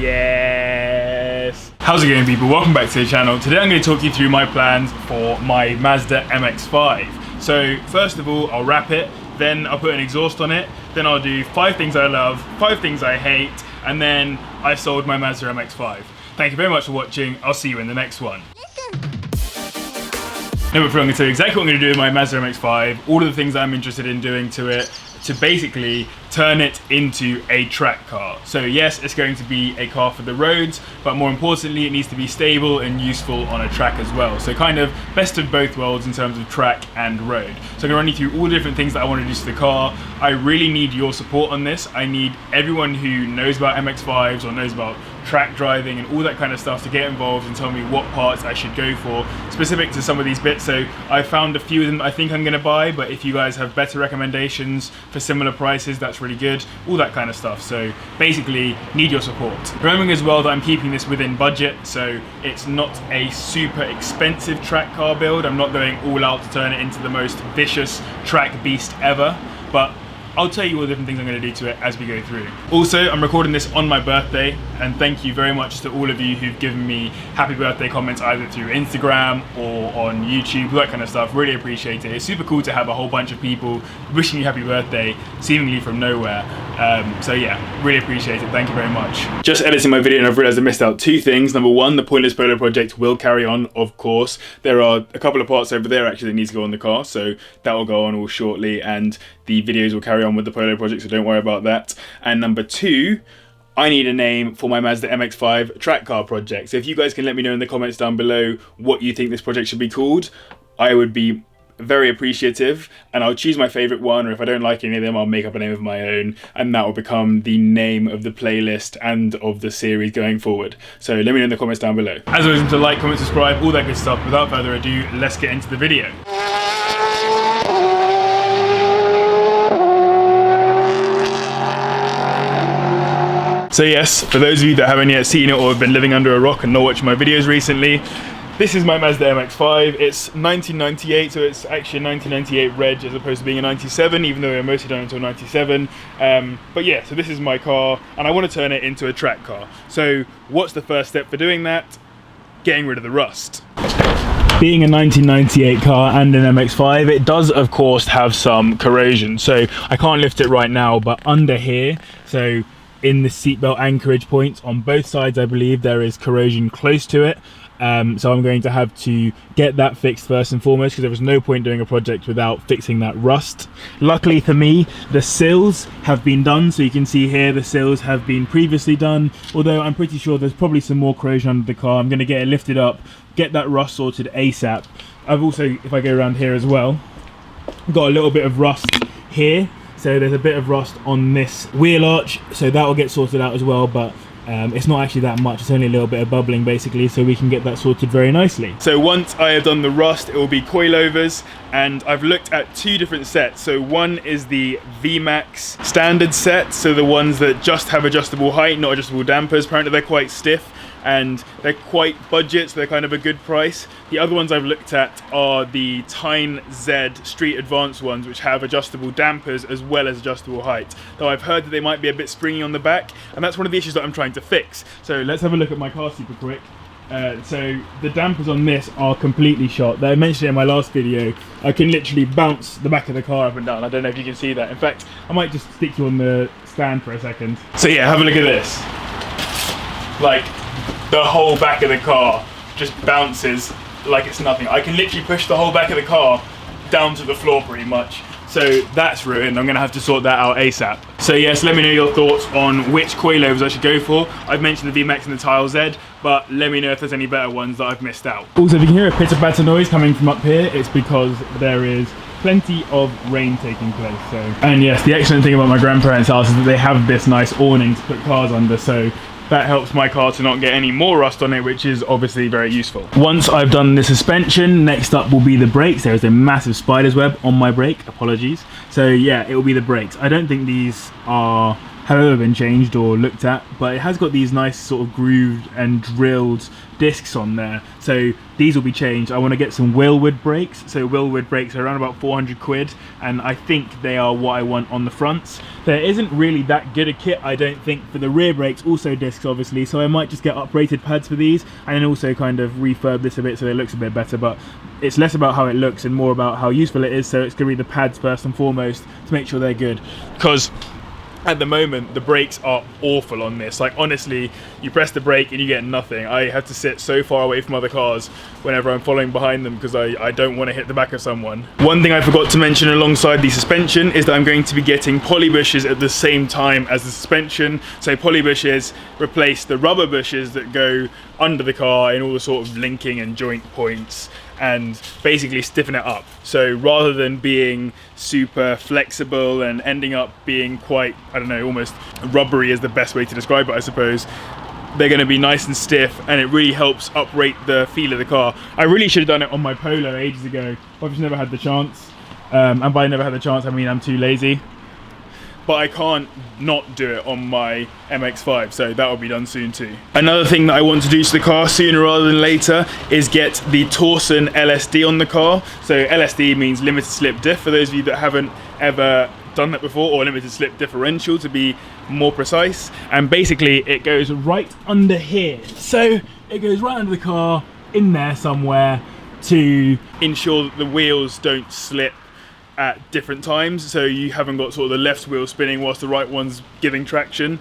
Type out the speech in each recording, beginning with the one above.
Yes! How's it going, people? Welcome back to the channel. Today I'm going to talk you through my plans for my Mazda MX5. So first of all, I'll wrap it, then I'll put an exhaust on it, then I'll do 5 things I love, 5 things I hate, and then I sold my Mazda MX5. Thank you very much for watching. I'll see you in the next one. Number 3, I'm going to tell you exactly what I'm going to do with my Mazda MX5, all of the things I'm interested in doing to it, to basically turn it into a track car. So yes, it's going to be a car for the roads, but more importantly, it needs to be stable and useful on a track as well. So kind of best of both worlds in terms of track and road. So I'm gonna run you through all the different things that I want to do to the car. I really need your support on this. I need everyone who knows about MX5s or knows about track driving and all that kind of stuff to get involved and tell me what parts I should go for specific to some of these bits. So I found a few of them I think I'm gonna buy, but if you guys have better recommendations for similar prices, that's really good, all that kind of stuff. So basically need your support. Remembering as well that I'm keeping this within budget, so it's not a super expensive track car build. I'm not going all out to turn it into the most vicious track beast ever, but I'll tell you all the different things I'm going to do to it as we go through. Also, I'm recording this on my birthday, and thank you very much to all of you who've given me happy birthday comments either through Instagram or on YouTube, all that kind of stuff. Really appreciate it. It's super cool to have a whole bunch of people wishing you happy birthday, seemingly from nowhere. So yeah, really appreciate it. Thank you very much. Just editing my video and I've realized I missed out 2 things. Number 1, the Pointless Polo project will carry on, of course. There are a couple of parts over there actually that need to go on the car, so that will go on all shortly, and the videos will carry on with the Polo project, so don't worry about that. And number 2, I need a name for my Mazda MX5 track car project. So if you guys can let me know in the comments down below what you think this project should be called, I would be very appreciative, and I'll choose my favorite one, or if I don't like any of them, I'll make up a name of my own, and that will become the name of the playlist and of the series going forward. So let me know in the comments down below. As always, remember to like, comment, subscribe, all that good stuff. Without further ado, let's get into the video. So yes, for those of you that haven't yet seen it or have been living under a rock and not watching my videos recently, this is my Mazda MX-5. It's 1998, so it's actually a 1998 reg as opposed to being a 97, even though we were mostly done until 97. But yeah, so this is my car, and I want to turn it into a track car. So what's the first step for doing that? Getting rid of the rust. Being a 1998 car and an MX-5, it does of course have some corrosion. So I can't lift it right now, but under here, so in the seatbelt anchorage points on both sides, I believe there is corrosion close to it. So I'm going to have to get that fixed first and foremost, because there was no point doing a project without fixing that rust. Luckily for me, the sills have been done, so you can see here the sills have been previously done, although I'm pretty sure there's probably some more corrosion under the car. I'm going to get it lifted up, get that rust sorted ASAP. I've also, if I go around here as well, got a little bit of rust here. So there's a bit of rust on this wheel arch, so that will get sorted out as well, but it's not actually that much. It's only a little bit of bubbling basically, so we can get that sorted very nicely. So once I have done the rust, it will be coilovers, and I've looked at 2 different sets. So one is the VMAX standard set, so the ones that just have adjustable height, not adjustable dampers. Apparently they're quite stiff and they're quite budget, so they're kind of a good price. The other ones I've looked at are the Tyne Z Street Advanced ones, which have adjustable dampers as well as adjustable height. Though I've heard that they might be a bit springy on the back, and that's one of the issues that I'm trying to fix. So let's have a look at my car super quick. So the dampers on this are completely shot. I mentioned it in my last video. I can literally bounce the back of the car up and down. I don't know if you can see that. In fact, I might just stick you on the stand for a second. So yeah, have a look at this. Like, the whole back of the car just bounces like it's nothing. I can literally push the whole back of the car down to the floor pretty much. So that's ruined. I'm gonna have to sort that out ASAP. So yes, let me know your thoughts on which coilovers I should go for. I've mentioned the VMAX and the Tile Z, but let me know if there's any better ones that I've missed out. Also, if you can hear a pitter-patter noise coming from up here, it's because there is plenty of rain taking place. So, and yes, the excellent thing about my grandparents' house is that they have this nice awning to put cars under, so that helps my car to not get any more rust on it, which is obviously very useful. Once I've done the suspension, next up will be the brakes. There is a massive spider's web on my brake, apologies. So yeah, it will be the brakes. I don't think these are have ever been changed or looked at, but it has got these nice sort of grooved and drilled discs on there, so these will be changed. I want to get some Wilwood brakes, so Wilwood brakes are around about 400 quid, and I think they are what I want on the fronts. There isn't really that good a kit, I don't think, for the rear brakes, also discs obviously, so I might just get uprated pads for these and then also kind of refurb this a bit so it looks a bit better, but it's less about how it looks and more about how useful it is, so it's going to be the pads first and foremost to make sure they're good. Because at the moment the brakes are awful on this, like honestly, you press the brake and you get nothing. I have to sit so far away from other cars whenever I'm following behind them because I don't want to hit the back of someone. One thing I forgot to mention alongside the suspension is that I'm going to be getting poly bushes at the same time as the suspension. So poly bushes replace the rubber bushes that go under the car in all the sort of linking and joint points, and basically stiffen it up. So rather than being super flexible and ending up being quite, I don't know, almost rubbery is the best way to describe it, I suppose, they're going to be nice and stiff, and it really helps uprate the feel of the car. I really should have done it on my Polo ages ago, I've just never had the chance. And by never had the chance, I mean I'm too lazy. But I can't not do it on my MX5, so that will be done soon too. Another thing that I want to do to the car sooner rather than later is get the Torsen LSD on the car. So LSD means limited slip diff, for those of you that haven't ever done that before, or limited slip differential to be more precise. And basically it goes right under here. So it goes right under the car, in there somewhere, to ensure that the wheels don't slip at different times, so you haven't got sort of the left wheel spinning whilst the right one's giving traction.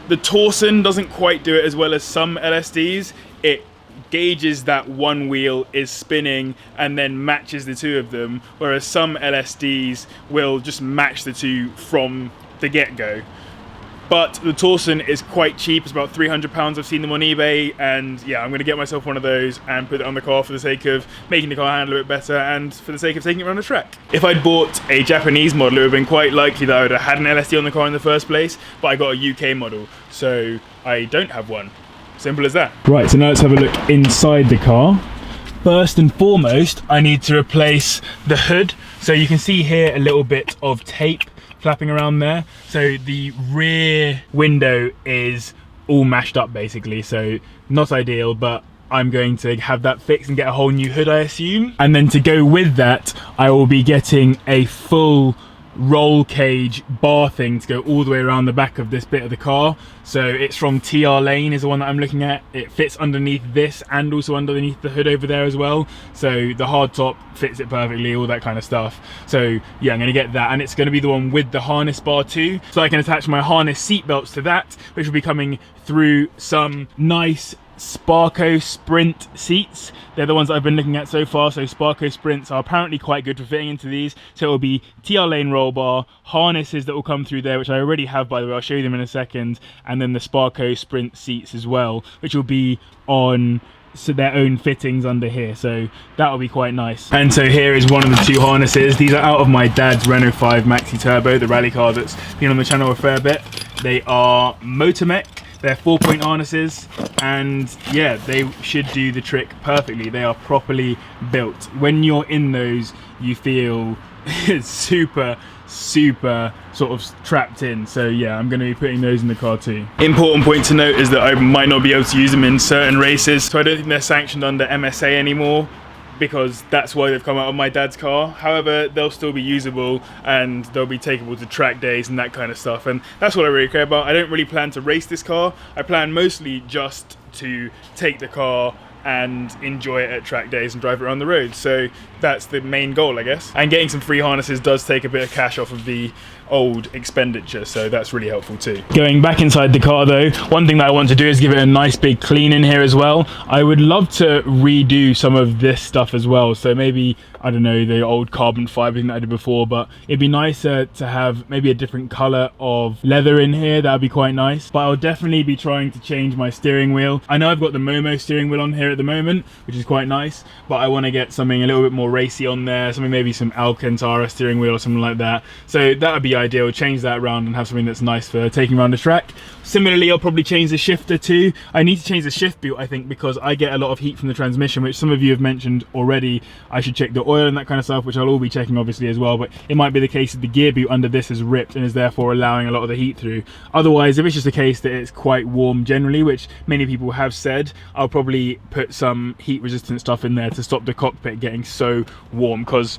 The Torsen doesn't quite do it as well as some LSDs. It gauges that one wheel is spinning and then matches the two of them, whereas some LSDs will just match the two from the get-go. But the Torsen is quite cheap, it's about £300, I've seen them on eBay, and yeah, I'm going to get myself one of those and put it on the car for the sake of making the car handle a bit better and for the sake of taking it around the track. If I'd bought a Japanese model, it would have been quite likely that I would have had an LSD on the car in the first place, but I got a UK model, so I don't have one. Simple as that. Right, so now let's have a look inside the car. First and foremost, I need to replace the hood. So you can see here a little bit of tape flapping around there. So the rear window is all mashed up basically, so not ideal, but I'm going to have that fixed and get a whole new hood, I assume. And then to go with that, I will be getting a full roll cage bar thing to go all the way around the back of this bit of the car. So it's from TR Lane is the one that I'm looking at. It fits underneath this and also underneath the hood over there as well. So the hard top fits it perfectly, all that kind of stuff. So yeah, I'm gonna get that, and it's gonna be the one with the harness bar too. So I can attach my harness seat belts to that, which will be coming through some nice Sparco Sprint seats. They're the ones that I've been looking at so far. So Sparco Sprints are apparently quite good for fitting into these. So it will be TR Lane roll bar, harnesses that will come through there, which I already have, by the way, I'll show you them in a second, and then the Sparco Sprint seats as well, which will be on their own fittings under here, so that will be quite nice. And so here is one of the two harnesses. These are out of my dad's Renault 5 Maxi Turbo, the rally car that's been on the channel a fair bit. They are Motormech. They're 4-point harnesses, and yeah, they should do the trick perfectly. They are properly built. When you're in those, you feel super sort of trapped in. So yeah, I'm going to be putting those in the car too. Important point to note is that I might not be able to use them in certain races, so I don't think they're sanctioned under MSA anymore, because that's why they've come out of my dad's car. However, they'll still be usable and they'll be takeable to track days and that kind of stuff, and that's what I really care about. I don't really plan to race this car. I plan mostly just to take the car and enjoy it at track days and drive it around the road. So that's the main goal, I guess. And getting some free harnesses does take a bit of cash off of the old expenditure, so that's really helpful too. Going back inside the car though, one thing that I want to do is give it a nice big clean in here as well. I would love to redo some of this stuff as well, so maybe, I don't know, the old carbon fibre thing that I did before, but it'd be nicer to have maybe a different colour of leather in here. That would be quite nice. But I'll definitely be trying to change my steering wheel. I know I've got the Momo steering wheel on here at the moment, which is quite nice, but I want to get something a little bit more more racy on there, something maybe some Alcantara steering wheel or something like that. So that would be ideal. Change that around and have something that's nice for taking around the track. Similarly, I'll probably change the shifter too. I need to change the shift boot, I think, because I get a lot of heat from the transmission, which some of you have mentioned already. I should check the oil and that kind of stuff, which I'll all be checking obviously as well, but it might be the case that the gear boot under this is ripped and is therefore allowing a lot of the heat through. Otherwise, if it's just a case that it's quite warm generally, which many people have said, I'll probably put some heat resistant stuff in there to stop the cockpit getting so warm, because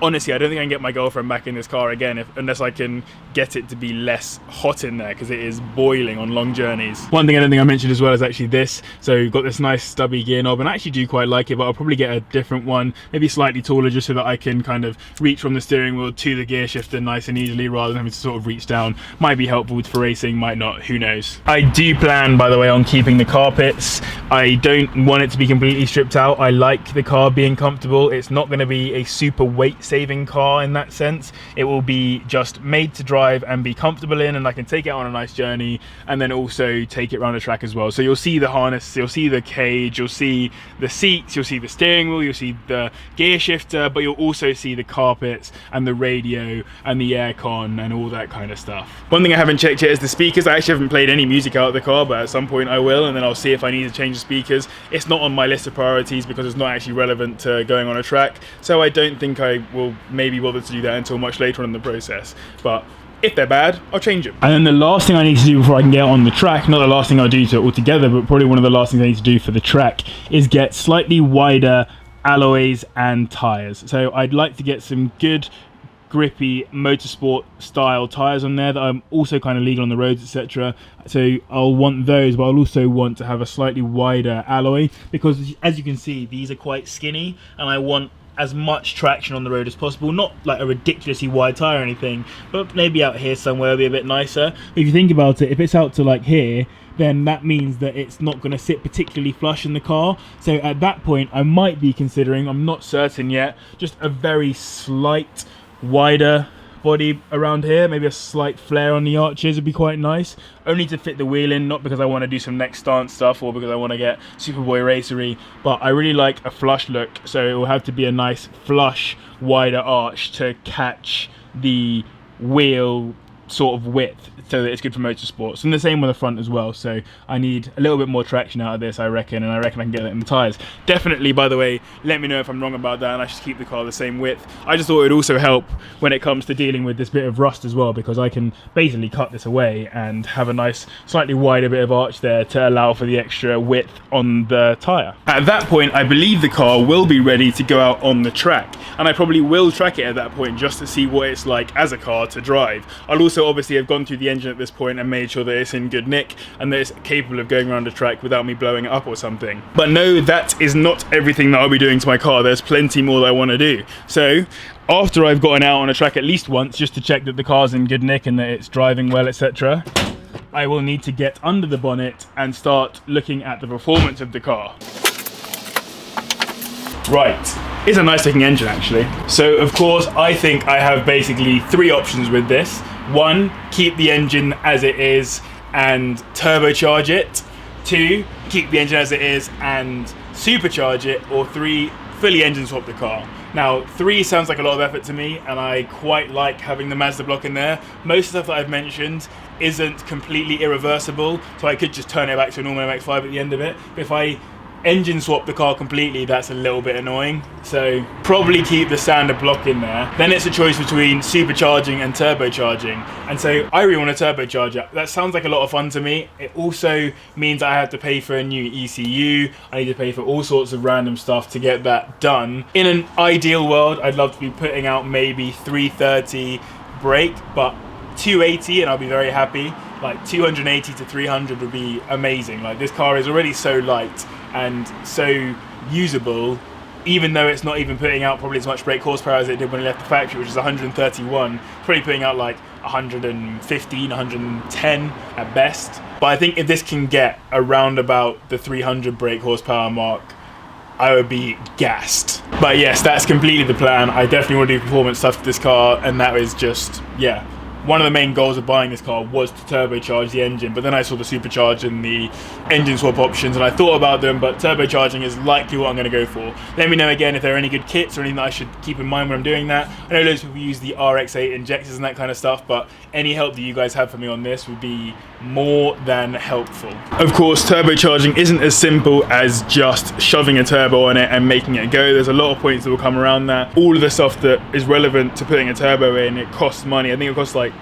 honestly, I don't think I can get my girlfriend back in this car again unless I can get it to be less hot in there, because it is boiling on long journeys. One thing I don't think I mentioned as well is actually this. So you've got this nice stubby gear knob, and I actually do quite like it, but I'll probably get a different one, maybe slightly taller, just so that I can kind of reach from the steering wheel to the gear shifter nice and easily, rather than having to sort of reach down. Might be helpful for racing, might not, who knows. I do plan, by the way, on keeping the carpets. I don't want it to be completely stripped out. I like the car being comfortable. It's not going to be a super weight saving car in that sense. It will be just made to drive and be comfortable in, and I can take it on a nice journey and then also take it around the track as well. So you'll see the harness, you'll see the cage, you'll see the seats, you'll see the steering wheel, you'll see the gear shifter, but you'll also see the carpets and the radio and the aircon and all that kind of stuff. One thing I haven't checked yet is the speakers. I actually haven't played any music out of the car, but at some point I will, and then I'll see if I need to change the speakers. It's not on my list of priorities because it's not actually relevant to going on a track, so I don't think I will maybe bother to do that until much later on in the process. But if they're bad, I'll change them. And then the last thing I need to do before I can get on the track, not the last thing I'll do to it altogether, but probably one of the last things I need to do for the track, is get slightly wider alloys and tyres. So I'd like to get some good grippy motorsport style tyres on there that I'm also kind of legal on the roads, etc. So I'll want those, but I'll also want to have a slightly wider alloy, because as you can see, these are quite skinny, and I want as much traction on the road as possible. Not like a ridiculously wide tyre or anything, but maybe out here somewhere will be a bit nicer. If you think about it, if it's out to like here, then that means that it's not going to sit particularly flush in the car. So at that point, I might be considering, I'm not certain yet, just a very slight wider body around here, maybe a slight flare on the arches would be quite nice, only to fit the wheel in, not because I want to do some next stance stuff or because I want to get Superboy racery, but I really like a flush look, so it will have to be a nice flush wider arch to catch the wheel sort of width, so that it's good for motorsports. And the same with the front as well, so I need a little bit more traction out of this, I reckon, and I reckon I can get it in the tyres. Definitely, by the way, let me know if I'm wrong about that and I should keep the car the same width. I just thought it would also help when it comes to dealing with this bit of rust as well, because I can basically cut this away and have a nice slightly wider bit of arch there to allow for the extra width on the tyre. At that point, I believe the car will be ready to go out on the track, and I probably will track it at that point just to see what it's like as a car to drive. I'll also obviously have gone through the engine at this point and made sure that it's in good nick and that it's capable of going around the track without me blowing it up or something. But no, that is not everything that I'll be doing to my car. There's plenty more that I want to do. So after I've gotten out on a track at least once just to check that the car's in good nick and that it's driving well, etc., I will need to get under the bonnet and start looking at the performance of the car. Right, it's a nice looking engine actually. So of course I think I have basically three options with this. One, keep the engine as it is and turbocharge it. Two, keep the engine as it is and supercharge it. Or three, fully engine swap the car. Now, 3 sounds like a lot of effort to me, and I quite like having the Mazda block in there. Most stuff that I've mentioned isn't completely irreversible, so I could just turn it back to a normal MX5 at the end of it. But if I engine swap the car completely, that's a little bit annoying. So probably keep the standard block in there. Then it's a choice between supercharging and turbocharging. And so I really want to turbocharge it. That sounds like a lot of fun to me. It also means I have to pay for a new ECU. I need to pay for all sorts of random stuff to get that done. In an ideal world, I'd love to be putting out maybe 330 brake, but 280 and I'll be very happy. Like 280 to 300 would be amazing. Like this car is already so light and so usable, even though it's not even putting out probably as much brake horsepower as it did when it left the factory, which is 131. It's probably putting out like 115, 110 at best. But I think if this can get around about the 300 brake horsepower mark, I would be gassed. But yes, that's completely the plan. I definitely want to do performance stuff to this car, and that is just, yeah, one of the main goals of buying this car was to turbocharge the engine, but then I saw the supercharge and the engine swap options and I thought about them, but turbocharging is likely what I'm going to go for. Let me know again if there are any good kits or anything that I should keep in mind when I'm doing that. I know loads of people use the RX-8 injectors and that kind of stuff, but any help that you guys have for me on this would be more than helpful. Of course, turbocharging isn't as simple as just shoving a turbo on it and making it go. There's a lot of points that will come around that. All of the stuff that is relevant to putting a turbo in, it costs money. I think it costs like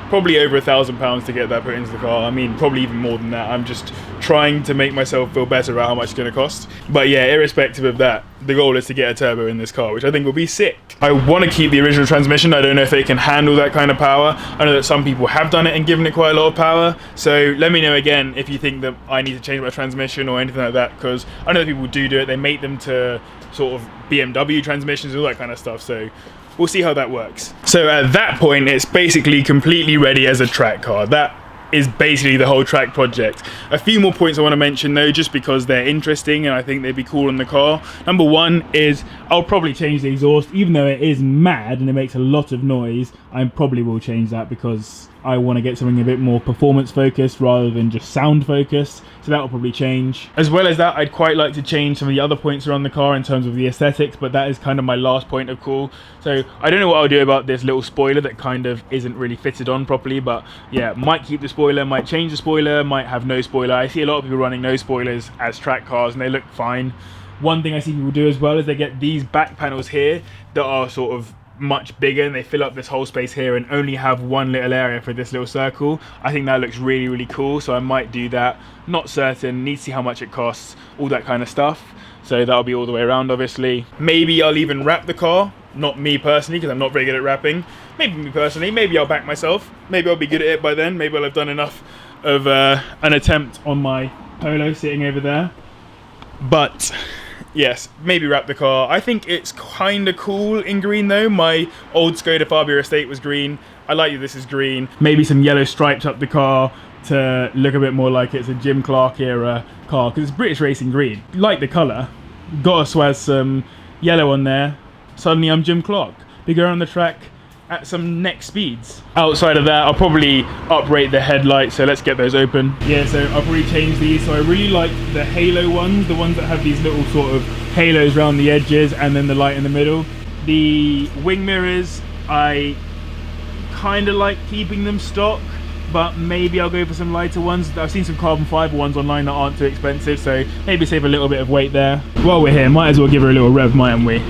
probably over £1,000 to get that put into the car. I mean, probably even more than that. I'm just trying to make myself feel better about how much it's going to cost. But yeah, irrespective of that, the goal is to get a turbo in this car, which I think will be sick. I want to keep the original transmission. I don't know if it can handle that kind of power. I know that some people have done it and given it quite a lot of power. So let me know again if you think that I need to change my transmission or anything like that, because I know that people do it. They make them to sort of BMW transmissions, all that kind of stuff. So we'll see how that works. So at that point, it's basically completely ready as a track car. That is basically the whole track project. A few more points I want to mention though, just because they're interesting and I think they'd be cool on the car. Number one is I'll probably change the exhaust, even though it is mad and it makes a lot of noise. I probably will change that because I want to get something a bit more performance focused rather than just sound focused. So that will probably change. As well as that, I'd quite like to change some of the other points around the car in terms of the aesthetics, but that is kind of my last point of call. So I don't know what I'll do about this little spoiler that kind of isn't really fitted on properly, but yeah, might keep the spoiler, might change the spoiler, might have no spoiler. I see a lot of people running no spoilers as track cars and they look fine. One thing I see people do as well is they get these back panels here that are sort of much bigger and they fill up this whole space here and only have one little area for this little circle. I think that looks really, really cool, so I might do that. Not certain, need to see how much it costs, all that kind of stuff. So that'll be all the way around, obviously. Maybe I'll even wrap the car. Not me personally, because I'm not very good at wrapping. Maybe me personally, maybe I'll back myself. Maybe I'll be good at it by then. Maybe I'll have done enough of an attempt on my Polo sitting over there. But yes, maybe wrap the car. I think it's kind of cool in green though. My old Skoda Fabia Estate was green. I like that this is green. Maybe some yellow stripes up the car to look a bit more like it's a Jim Clark era car, because it's British racing green. Like the colour. Gotta swaz some yellow on there. Suddenly I'm Jim Clark. Bigger on the track at some neck speeds. Outside of that, I'll probably uprate the headlights, so let's get those open. Yeah, so I'll probably change these. So I really like the halo ones, the ones that have these little sort of halos around the edges and then the light in the middle. The wing mirrors, I kind of like keeping them stock, but maybe I'll go for some lighter ones. I've seen some carbon fiber ones online that aren't too expensive, so maybe save a little bit of weight there. While we're here, might as well give her a little rev, mightn't we?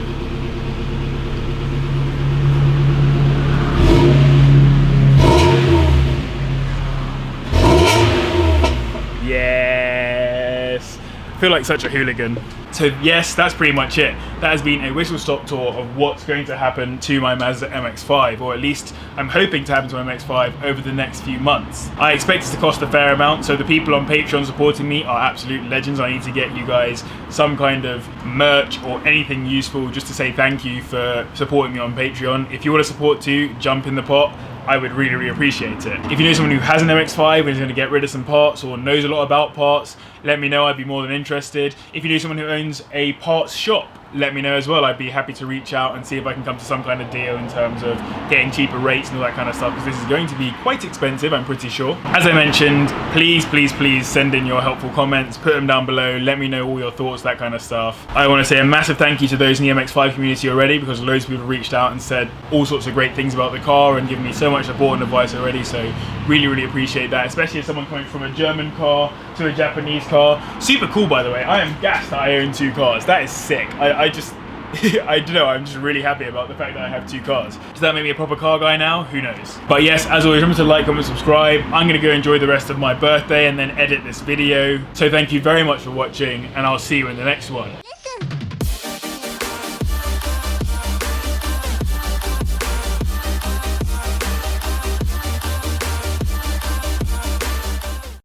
Yes! I feel like such a hooligan. So yes, that's pretty much it. That has been a whistle-stop tour of what's going to happen to my Mazda MX-5, or at least I'm hoping to happen to my MX-5 over the next few months. I expect it to cost a fair amount, so the people on Patreon supporting me are absolute legends. I need to get you guys some kind of merch or anything useful just to say thank you for supporting me on Patreon. If you want to support too, jump in the pot. I would really, really appreciate it. If you know someone who has an MX-5 and is going to get rid of some parts or knows a lot about parts, let me know. I'd be more than interested. If you know someone who owns a parts shop, let me know as well. I'd be happy to reach out and see if I can come to some kind of deal in terms of getting cheaper rates and all that kind of stuff, because this is going to be quite expensive, I'm pretty sure. As I mentioned, please, please, please send in your helpful comments, put them down below, let me know all your thoughts, that kind of stuff. I want to say a massive thank you to those in the MX-5 community already, because loads of people have reached out and said all sorts of great things about the car and given me so much support and advice already, so really, really appreciate that, especially as someone coming from a German car to a Japanese car. Super cool, by the way. I am gassed that I own two cars. That is sick. I just I don't know, I'm just really happy about the fact that I have two cars. Does that make me a proper car guy now? Who knows? But yes, as always, remember to like, comment, subscribe. I'm going to go enjoy the rest of my birthday and then edit this video. So thank you very much for watching, and I'll see you in the next one.